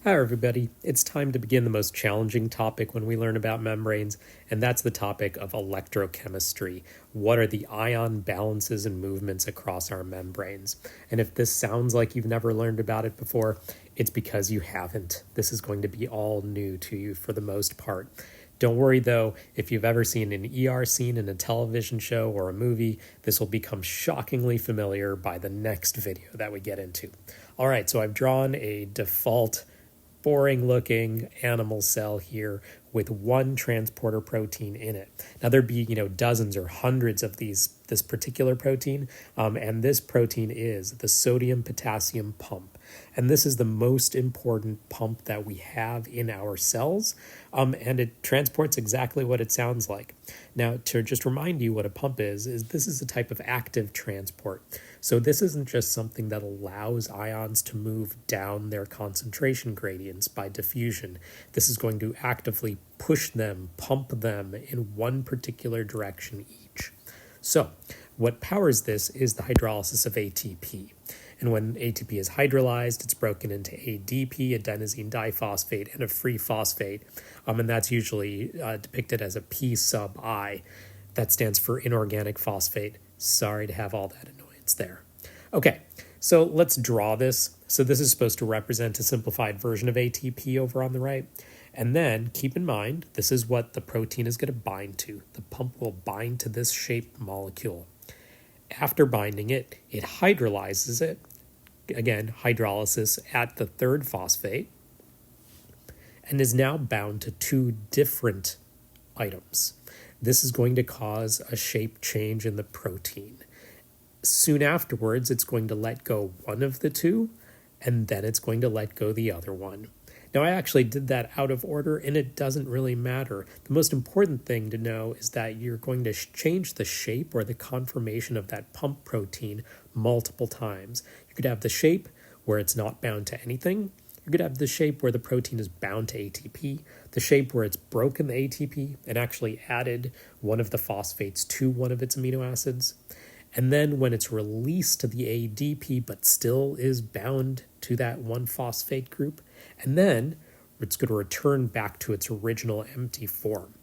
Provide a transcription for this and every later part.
Hi everybody, it's time to begin the most challenging topic when we learn about membranes, and that's the topic of electrochemistry. What are the ion balances and movements across our membranes? And if this sounds like you've never learned about it before, it's because you haven't. This is going to be all new to you for the most part. Don't worry though, if you've ever seen an ER scene in a television show or a movie, this will become shockingly familiar by the next video that we get into. All right, so I've drawn a default boring looking animal cell here with one transporter protein in it. Now there'd be, dozens or hundreds of this particular protein, and this protein is the sodium potassium pump. And this is the most important pump that we have in our cells, and it transports exactly what it sounds like. Now, to just remind you what a pump is this is a type of active transport. So this isn't just something that allows ions to move down their concentration gradients by diffusion. This is going to actively push them, pump them in one particular direction each. So what powers this is the hydrolysis of ATP. And when ATP is hydrolyzed, it's broken into ADP, adenosine diphosphate, and a free phosphate. And that's usually depicted as a P sub I. That stands for inorganic phosphate. Sorry to have all that annoyance there. Okay, so let's draw this. So this is supposed to represent a simplified version of ATP over on the right. And then keep in mind, this is what the protein is going to bind to. The pump will bind to this shaped molecule. After binding it, it hydrolyzes it. Again, hydrolysis at the third phosphate, and is now bound to two different items. This is going to cause a shape change in the protein. Soon afterwards, it's going to let go one of the two, and then it's going to let go the other one. Now, I actually did that out of order, and it doesn't really matter. The most important thing to know is that you're going to change the shape or the conformation of that pump protein multiple times. You could have the shape where it's not bound to anything. You could have the shape where the protein is bound to ATP, the shape where it's broken the ATP and actually added one of the phosphates to one of its amino acids. And then when it's released to the ADP but still is bound to that one phosphate group, and then it's going to return back to its original empty form.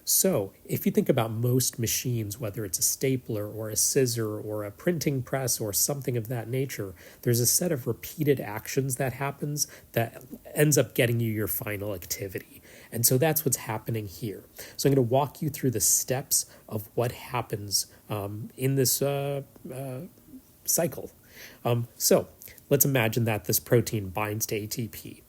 So if you think about most machines, whether it's a stapler or a scissor or a printing press or something of that nature, there's a set of repeated actions that happens that ends up getting you your final activity. And so that's what's happening here. So I'm going to walk you through the steps of what happens in this cycle. So let's imagine that this protein binds to ATP.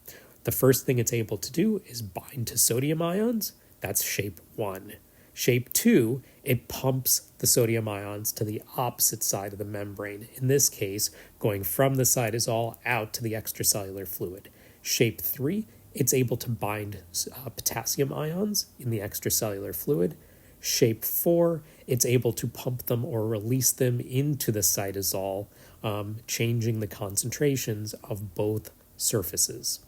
The first thing it's able to do is bind to sodium ions. That's shape 1. Shape 2, it pumps the sodium ions to the opposite side of the membrane, in this case, going from the cytosol out to the extracellular fluid. Shape 3, it's able to bind potassium ions in the extracellular fluid. Shape 4, it's able to pump them or release them into the cytosol, changing the concentrations of both surfaces.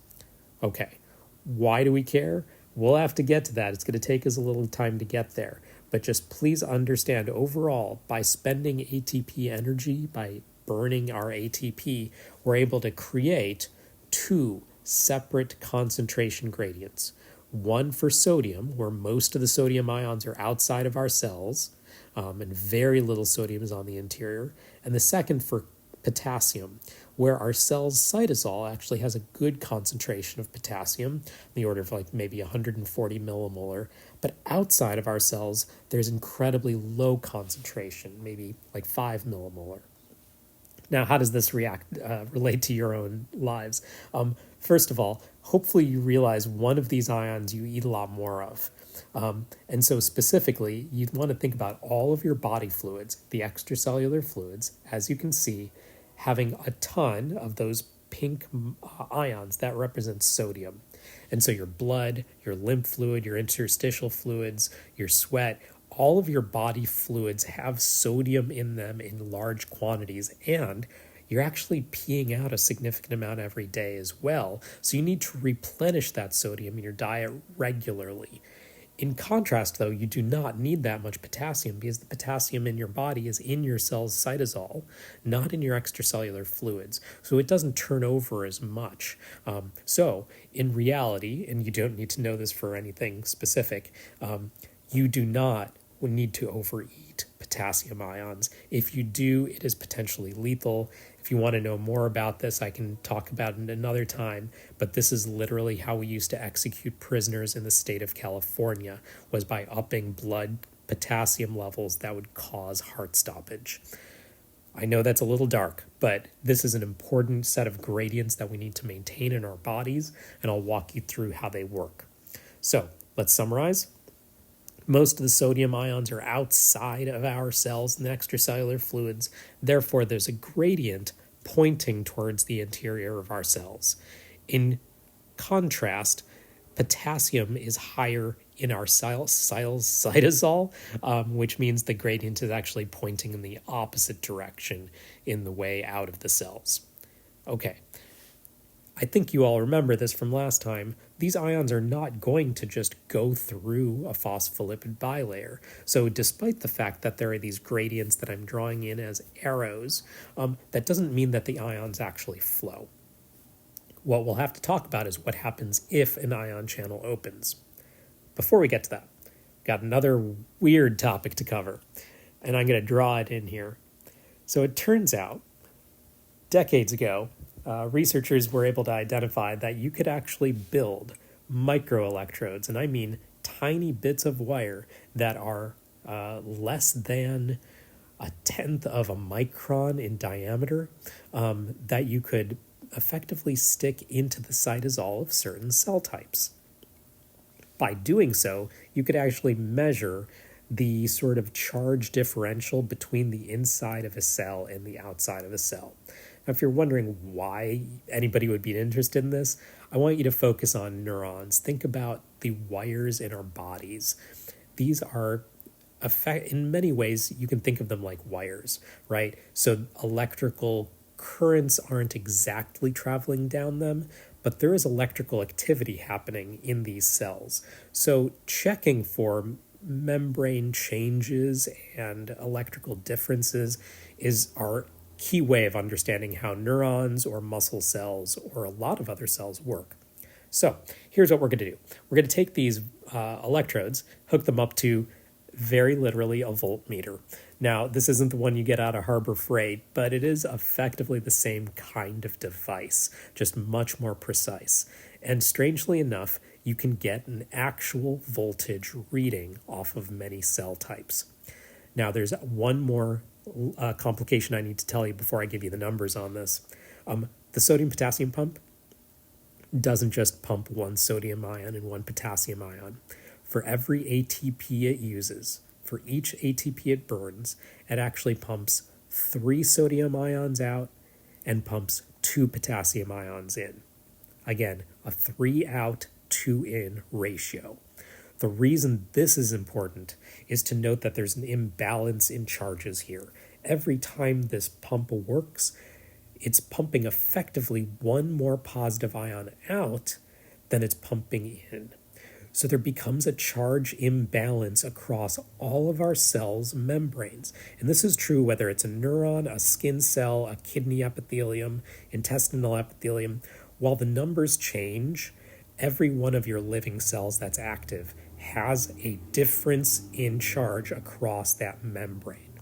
Okay, why do we care? We'll have to get to that. It's going to take us a little time to get there. But just please understand, overall, by spending ATP energy, by burning our ATP, we're able to create two separate concentration gradients. One for sodium, where most of the sodium ions are outside of our cells, and very little sodium is on the interior. And the second for potassium, where our cell's cytosol actually has a good concentration of potassium, in the order of like maybe 140 millimolar, but outside of our cells, there's incredibly low concentration, maybe like 5 millimolar. Now, how does this relate to your own lives? First of all, hopefully you realize one of these ions you eat a lot more of. And so specifically, you'd want to think about all of your body fluids, the extracellular fluids, as you can see, having a ton of those pink ions that represent sodium. And so your blood, your lymph fluid, your interstitial fluids, your sweat, all of your body fluids have sodium in them in large quantities, and you're actually peeing out a significant amount every day as well. So you need to replenish that sodium in your diet regularly. In contrast, though, you do not need that much potassium because the potassium in your body is in your cell's cytosol, not in your extracellular fluids. So it doesn't turn over as much. So in reality, and you don't need to know this for anything specific, you do not need to overeat potassium ions. If you do, it is potentially lethal. If you want to know more about this, I can talk about it another time, but this is literally how we used to execute prisoners in the state of California, was by upping blood potassium levels that would cause heart stoppage. I know that's a little dark, but this is an important set of gradients that we need to maintain in our bodies, and I'll walk you through how they work. So let's summarize. Most of the sodium ions are outside of our cells and extracellular fluids. Therefore, there's a gradient pointing towards the interior of our cells. In contrast, potassium is higher in our cytosol, which means the gradient is actually pointing in the opposite direction in the way out of the cells. Okay. I think you all remember this from last time. These ions are not going to just go through a phospholipid bilayer. So despite the fact that there are these gradients that I'm drawing in as arrows, that doesn't mean that the ions actually flow. What we'll have to talk about is what happens if an ion channel opens. Before we get to that, got another weird topic to cover, and I'm going to draw it in here. So it turns out, decades ago, researchers were able to identify that you could actually build microelectrodes, and I mean tiny bits of wire that are less than a tenth of a micron in diameter, that you could effectively stick into the cytosol of certain cell types. By doing so, you could actually measure the sort of charge differential between the inside of a cell and the outside of a cell. Now, if you're wondering why anybody would be interested in this, I want you to focus on neurons. Think about the wires in our bodies. These are, in many ways, you can think of them like wires, right? So electrical currents aren't exactly traveling down them, but there is electrical activity happening in these cells. So checking for membrane changes and electrical differences is our key way of understanding how neurons or muscle cells or a lot of other cells work. So here's what we're going to do. We're going to take these electrodes, hook them up to very literally a voltmeter. Now, this isn't the one you get out of Harbor Freight, but it is effectively the same kind of device, just much more precise. And strangely enough, you can get an actual voltage reading off of many cell types. Now, there's one more complication I need to tell you before I give you the numbers on this. The sodium-potassium pump doesn't just pump one sodium ion and one potassium ion. For every ATP it uses, for each ATP it burns, it actually pumps 3 sodium ions out and pumps 2 potassium ions in. Again, a 3 out, 2 in ratio. The reason this is important is to note that there's an imbalance in charges here. Every time this pump works, it's pumping effectively one more positive ion out than it's pumping in. So there becomes a charge imbalance across all of our cells' membranes. And this is true whether it's a neuron, a skin cell, a kidney epithelium, intestinal epithelium. While the numbers change, every one of your living cells that's active has a difference in charge across that membrane.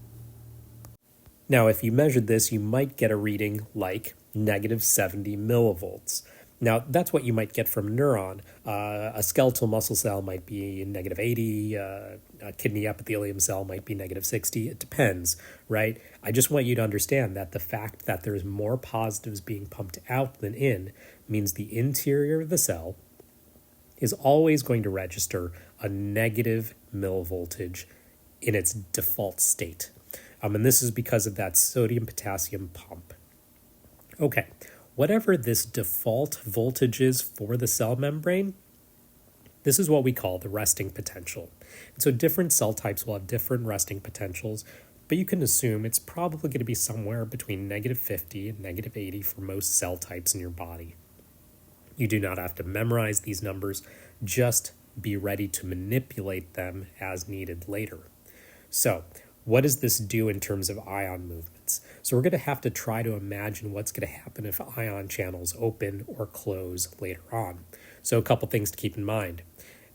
Now, if you measured this, you might get a reading like negative 70 millivolts. Now, that's what you might get from a neuron. A skeletal muscle cell might be negative 80. A kidney epithelium cell might be negative 60. It depends, right? I just want you to understand that the fact that there's more positives being pumped out than in means the interior of the cell is always going to register a negative millivoltage in its default state. And this is because of that sodium-potassium pump. Okay, whatever this default voltage is for the cell membrane, this is what we call the resting potential. And so different cell types will have different resting potentials, but you can assume it's probably going to be somewhere between negative 50 and negative 80 for most cell types in your body. You do not have to memorize these numbers, just be ready to manipulate them as needed later. So, what does this do in terms of ion movements? So we're going to have to try to imagine what's going to happen if ion channels open or close later on. So a couple things to keep in mind.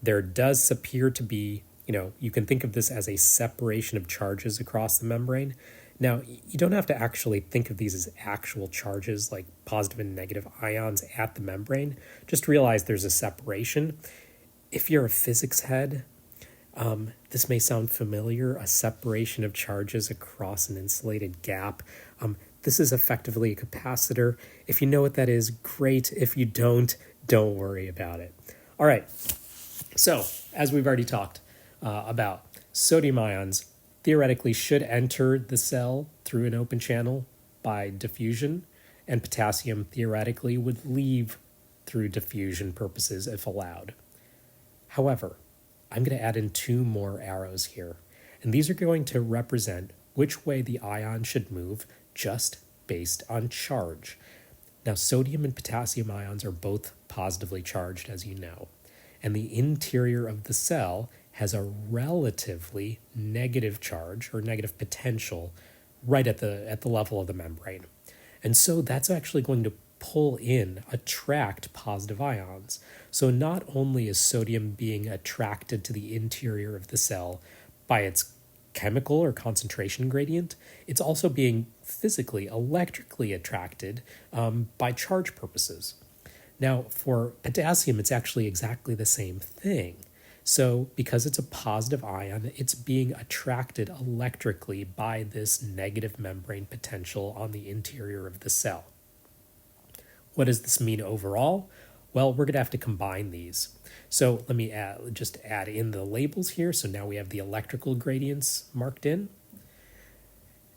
There does appear to be, you can think of this as a separation of charges across the membrane. Now, you don't have to actually think of these as actual charges like positive and negative ions at the membrane. Just realize there's a separation. If you're a physics head, this may sound familiar, a separation of charges across an insulated gap. This is effectively a capacitor. If you know what that is, great. If you don't worry about it. All right, so as we've already talked about, sodium ions theoretically should enter the cell through an open channel by diffusion, and potassium theoretically would leave through diffusion purposes if allowed. However, I'm going to add in two more arrows here, and these are going to represent which way the ion should move just based on charge. Now, sodium and potassium ions are both positively charged, as you know, and the interior of the cell has a relatively negative charge or negative potential right at the level of the membrane. And so that's actually going to attract positive ions. So not only is sodium being attracted to the interior of the cell by its chemical or concentration gradient, it's also being physically, electrically attracted by charge purposes. Now, for potassium, it's actually exactly the same thing. So because it's a positive ion, it's being attracted electrically by this negative membrane potential on the interior of the cell. What does this mean overall? Well, we're going to have to combine these. So let me just add in the labels here. So now we have the electrical gradients marked in.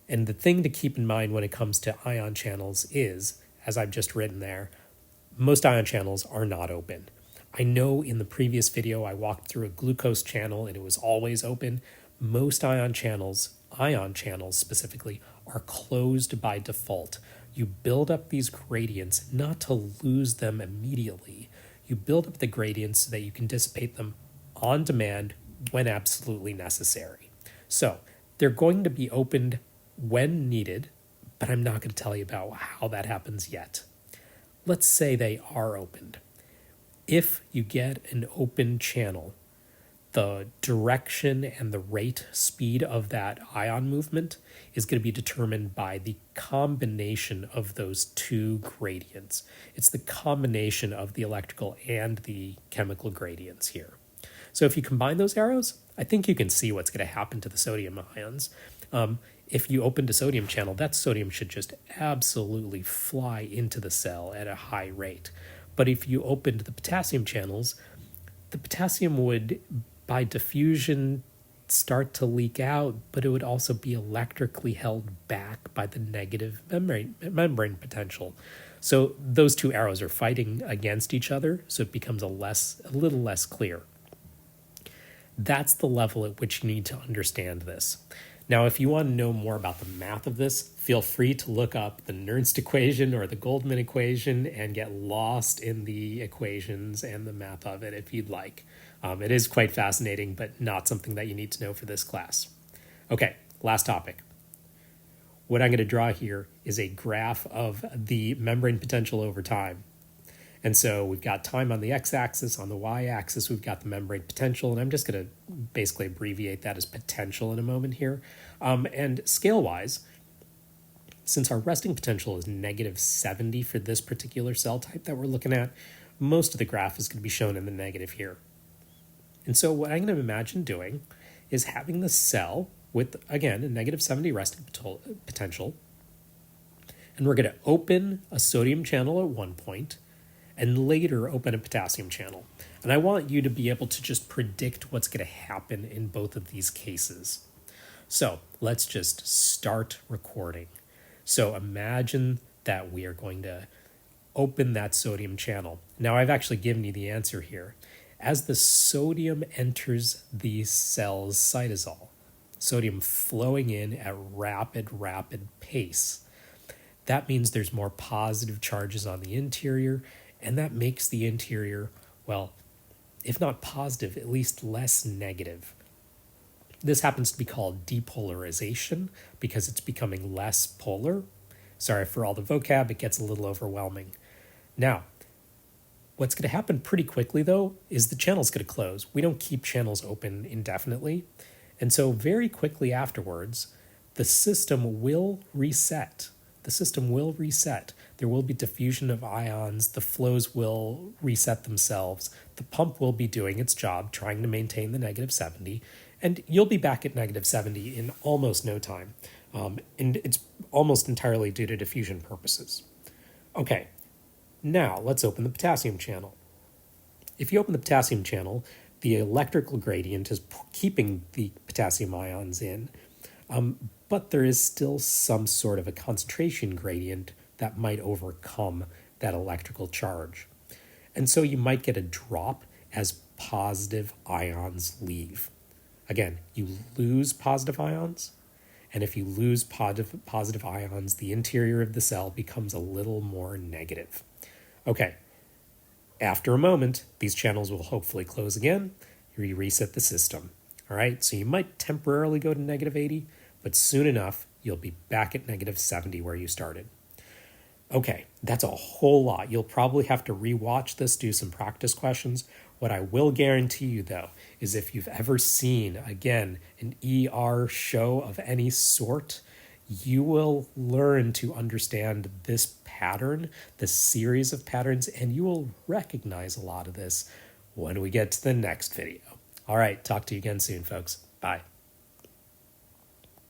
And the thing to keep in mind when it comes to ion channels is, as I've just written there, most ion channels are not open. I know in the previous video I walked through a glucose channel and it was always open. Most ion channels specifically, are closed by default. You build up these gradients not to lose them immediately. You build up the gradients so that you can dissipate them on demand when absolutely necessary. So they're going to be opened when needed, but I'm not going to tell you about how that happens yet. Let's say they are opened. If you get an open channel, the direction and the rate speed of that ion movement is going to be determined by the combination of those two gradients. It's the combination of the electrical and the chemical gradients here. So if you combine those arrows, I think you can see what's going to happen to the sodium ions. If you opened a sodium channel, that sodium should just absolutely fly into the cell at a high rate. But if you opened the potassium channels, the potassium would, by diffusion, start to leak out, but it would also be electrically held back by the negative membrane potential. So those two arrows are fighting against each other, so it becomes a little less clear. That's the level at which you need to understand this. Now, if you want to know more about the math of this, feel free to look up the Nernst equation or the Goldman equation and get lost in the equations and the math of it if you'd like. It is quite fascinating, but not something that you need to know for this class. Okay, last topic. What I'm going to draw here is a graph of the membrane potential over time. And so we've got time on the x-axis, on the y-axis we've got the membrane potential, and I'm just going to basically abbreviate that as potential in a moment here. And scale-wise, since our resting potential is negative 70 for this particular cell type that we're looking at, most of the graph is going to be shown in the negative here. And so what I'm going to imagine doing is having the cell with, again, a negative 70 resting potential, and we're going to open a sodium channel at one point, and later open a potassium channel. And I want you to be able to just predict what's going to happen in both of these cases. So let's just start recording. So imagine that we are going to open that sodium channel. Now I've actually given you the answer here. As the sodium enters the cell's cytosol, sodium flowing in at rapid pace, that means there's more positive charges on the interior, and that makes the interior, well, if not positive, at least less negative. This happens to be called depolarization because it's becoming less polar. Sorry for all the vocab, it gets a little overwhelming. Now, what's going to happen pretty quickly, though, is the channel's going to close. We don't keep channels open indefinitely. And so very quickly afterwards, the system will reset. The system will reset. There will be diffusion of ions. The flows will reset themselves. The pump will be doing its job, trying to maintain the -70. And you'll be back at -70 in almost no time. And it's almost entirely due to diffusion purposes. Okay, now let's open the potassium channel. If you open the potassium channel, the electrical gradient is keeping the potassium ions in, but there is still some sort of a concentration gradient that might overcome that electrical charge. And so you might get a drop as positive ions leave. Again, you lose positive ions, and if you lose positive ions, the interior of the cell becomes a little more negative. Okay, after a moment, these channels will hopefully close again. You reset the system. All right, so you might temporarily go to -80, but soon enough, you'll be back at -70 where you started. Okay, that's a whole lot. You'll probably have to rewatch this, do some practice questions. What I will guarantee you, though, is if you've ever seen, again, an ER show of any sort, you will learn to understand this pattern, this series of patterns, and you will recognize a lot of this when we get to the next video. All right, talk to you again soon, folks. Bye.